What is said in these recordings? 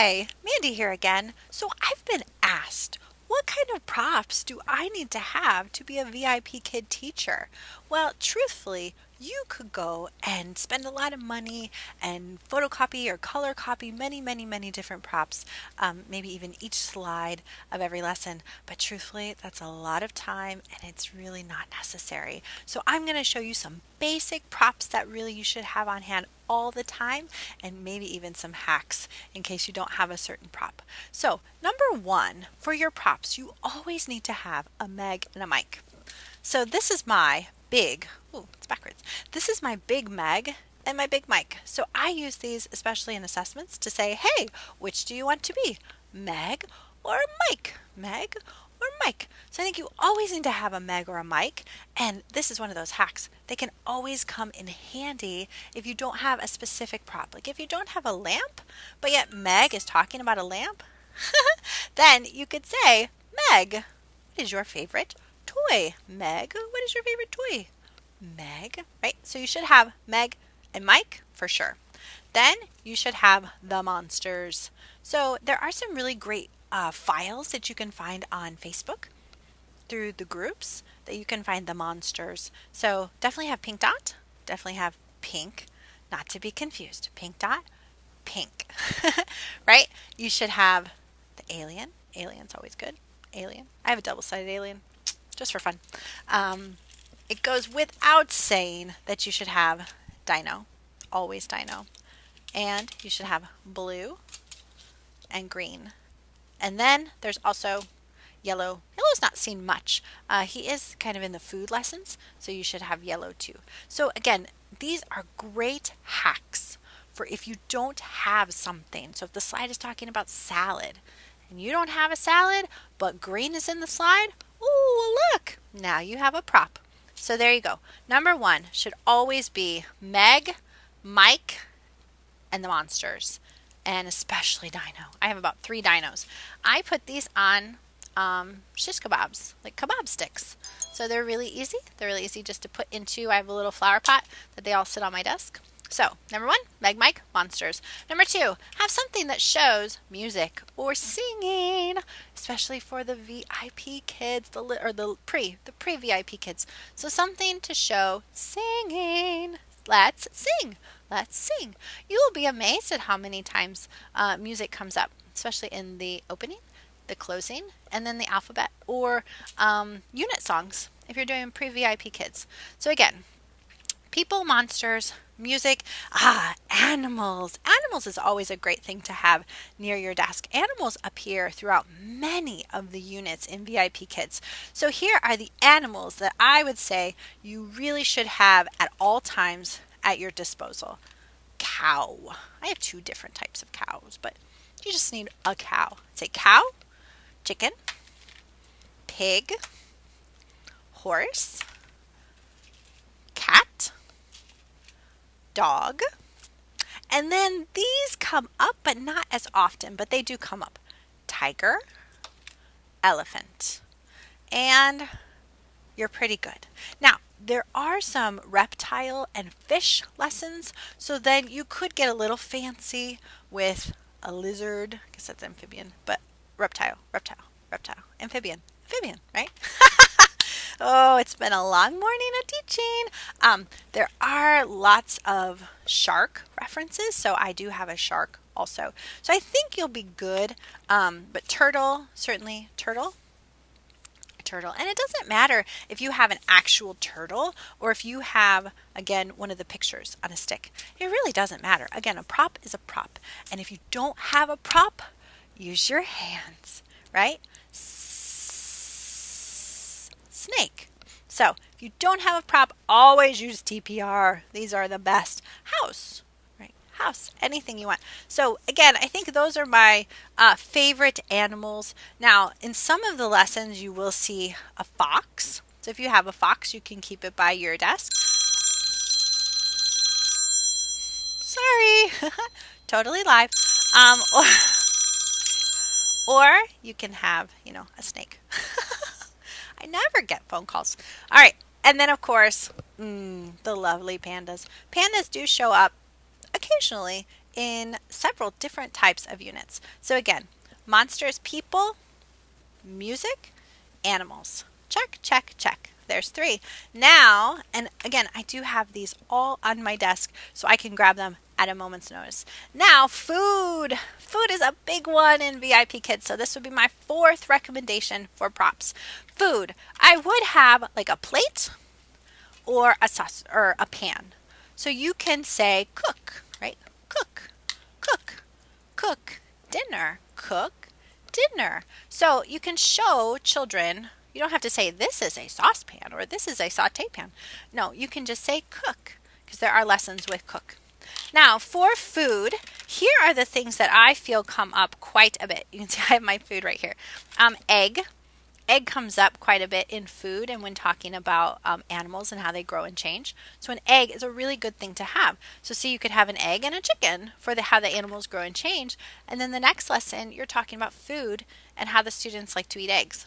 Hi, Mandy here again. So I've been asked, what kind of props do I need to have to be a VIP kid teacher? Well, truthfully, you could go and spend a lot of money and photocopy or color copy many different props, maybe even each slide of every lesson. But truthfully, that's a lot of time and it's really not necessary. So I'm going to show you some basic props that really you should have on hand all the time, and maybe even some hacks in case you don't have a certain prop. So number one, for your props, you always need to have a Meg and a mic. So this is my big, it's backwards. This is my big Meg and my big mic. So I use these especially in assessments to say, hey, which do you want to be? Meg or Mike? Meg or Mike? So I think you always need to have a Meg or a mic, and this is one of those hacks. They can always come in handy if you don't have a specific prop. Like if you don't have a lamp, but yet Meg is talking about a lamp, then you could say, Meg, what is your favorite toy? Meg, what is your favorite toy? Meg, right? So you should have Meg and Mike for sure. Then you should have the monsters. So there are some really great files that you can find on Facebook through the groups that you can find the monsters. So definitely have pink dot, definitely have pink, not to be confused. Pink dot, pink, right? You should have the alien. Alien's always good. Alien. I have a double-sided alien just for fun. It goes without saying that you should have dino, always dino. And you should have blue and green. And then there's also yellow. Yellow's not seen much. He is kind of in the food lessons, so you should have yellow too. So again, these are great hacks for if you don't have something. So if the slide is talking about salad and you don't have a salad, but green is in the slide, ooh, look, now you have a prop. So there you go. Number one should always be Meg, Mike, and the monsters. And especially dino. I have about 3 dinos. I put these on shish kebabs, like kebab sticks. So they're really easy. They're really easy just to put into. I have a little flower pot that they all sit on my desk. So number one, Meg, Mike, monsters. Number two, have something that shows music or singing, especially for the VIP kids, the pre-VIP kids. So something to show singing. Let's sing. Let's sing. You will be amazed at how many times music comes up, especially in the opening, the closing, and then the alphabet or unit songs if you're doing pre-VIP kids. So again, people, monsters, music, animals. Animals is always a great thing to have near your desk. Animals appear throughout many of the units in VIP Kids. So here are the animals that I would say you really should have at all times at your disposal. Cow. I have 2 different types of cows, but you just need a cow. Say cow, chicken, pig, horse, cat, dog, and then these come up, but not as often, but they do come up. Tiger, elephant, and you're pretty good. Now, there are some reptile and fish lessons, so then you could get a little fancy with a lizard. I guess that's amphibian, but reptile, amphibian, right? Oh, it's been a long morning of teaching. There are lots of shark references, so I do have a shark also. So I think you'll be good, but turtle, certainly turtle. And it doesn't matter if you have an actual turtle or if you have, again, one of the pictures on a stick. It really doesn't matter. Again, a prop is a prop. And if you don't have a prop, use your hands, right? Snake. So if you don't have a prop, always use TPR. These are the best. House. House, anything you want. So again, I think those are my favorite animals. Now, in some of the lessons, you will see a fox. So if you have a fox, you can keep it by your desk. Sorry, totally live. Or you can have, a snake. I never get phone calls. All right, and then of course, the lovely pandas. Pandas do show up occasionally in several different types of units. So again, monsters, people, music, animals. Check, check, check. There's 3. Now, and again, I do have these all on my desk so I can grab them at a moment's notice. Now, food. Food is a big one in VIPKid, so this would be my 4th recommendation for props. Food. I would have like a plate or a sauce or a pan. So you can say cook, right? Cook, cook, cook, dinner, cook, dinner. So you can show children, you don't have to say this is a saucepan or this is a saute pan. No, you can just say cook because there are lessons with cook. Now for food, here are the things that I feel come up quite a bit. You can see I have my food right here. Egg. Egg comes up quite a bit in food and when talking about animals and how they grow and change. So an egg is a really good thing to have. So see, you could have an egg and a chicken for how the animals grow and change. And then the next lesson, you're talking about food and how the students like to eat eggs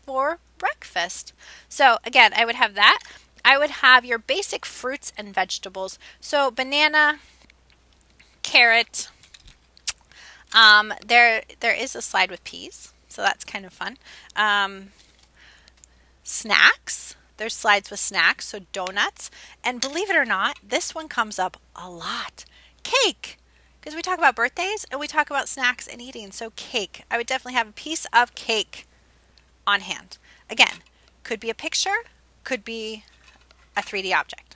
for breakfast. So again, I would have that. I would have your basic fruits and vegetables. So banana, carrot. There is a slide with peas. So that's kind of fun. Snacks. There's slides with snacks, so donuts. And believe it or not, this one comes up a lot. Cake. Because we talk about birthdays and we talk about snacks and eating. So cake. I would definitely have a piece of cake on hand. Again, could be a picture, could be a 3D object.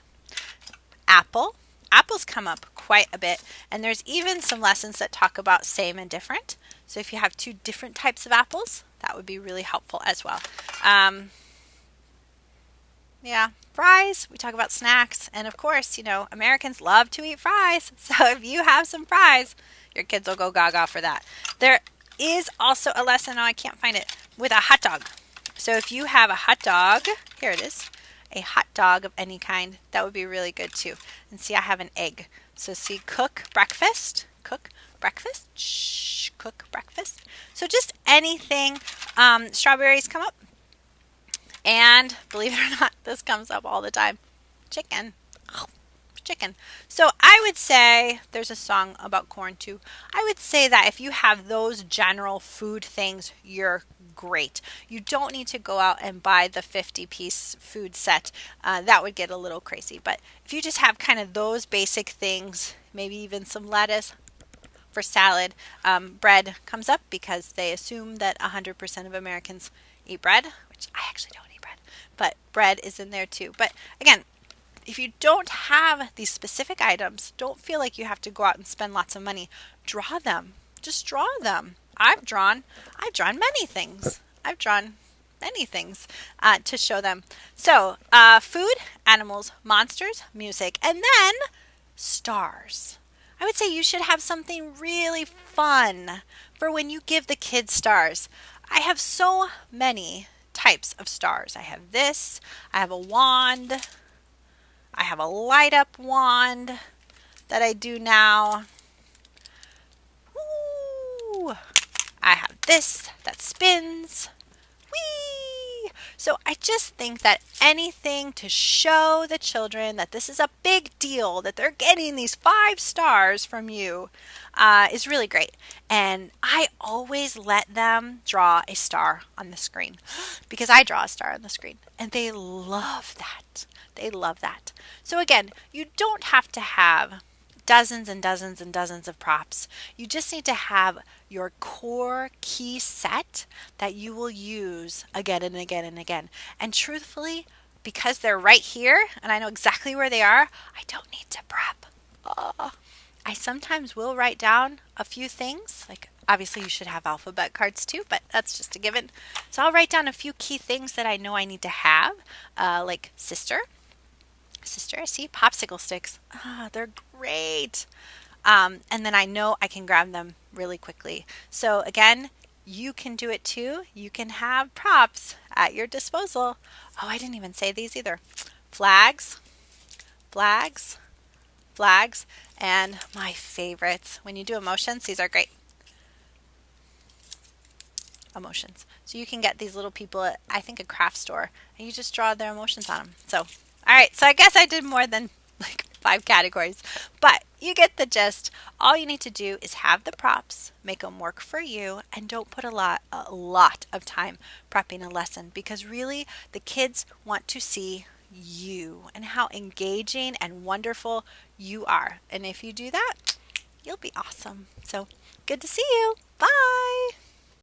Apple. Apples come up quite a bit. And there's even some lessons that talk about same and different. So if you have 2 different types of apples, that would be really helpful as well. Yeah, fries, we talk about snacks. And of course, you know, Americans love to eat fries. So if you have some fries, your kids will go gaga for that. There is also a lesson, oh, I can't find it, with a hot dog. So if you have a hot dog, here it is, a hot dog of any kind, that would be really good too. And see, I have an egg. So see, cook breakfast, cook breakfast, shh, cook breakfast. So just anything. Strawberries come up. And believe it or not, this comes up all the time. Chicken. Chicken. So I would say, there's a song about corn too. I would say that if you have those general food things, you're great. You don't need to go out and buy the 50-piece food set. That would get a little crazy. But if you just have kind of those basic things, maybe even some lettuce for salad, bread comes up because they assume that 100% of Americans eat bread, which I actually don't eat bread, but bread is in there too. But again, if you don't have these specific items, don't feel like you have to go out and spend lots of money. Draw them. Just draw them. I've drawn many things. I've drawn many things to show them. So food, animals, monsters, music, and then stars. I would say you should have something really fun for when you give the kids stars. I have so many types of stars. I have this. I have a wand. I have a light up wand that I do now. Ooh. I have this that spins. Whee! So I just think that anything to show the children that this is a big deal, that they're getting these 5 stars from you, is really great. And I always let them draw a star on the screen because I draw a star on the screen and they love that. They love that. So again, you don't have to have dozens and dozens and dozens of props. You just need to have your core key set that you will use again and again and again. And truthfully, because they're right here and I know exactly where they are, I don't need to prep. I sometimes will write down a few things. Like obviously you should have alphabet cards too, but that's just a given. So I'll write down a few key things that I know I need to have, like sister, see, popsicle sticks. They're great. And then I know I can grab them really quickly. So again, you can do it too. You can have props at your disposal. Oh, I didn't even say these either. Flags, flags, flags, and my favorites. When you do emotions, these are great. Emotions. So you can get these little people at, I think, a craft store, and you just draw their emotions on them. So all right, so I guess I did more than like 5 categories. But you get the gist. All you need to do is have the props, make them work for you, and don't put a lot of time prepping a lesson, because really the kids want to see you and how engaging and wonderful you are. And if you do that, you'll be awesome. So good to see you. Bye.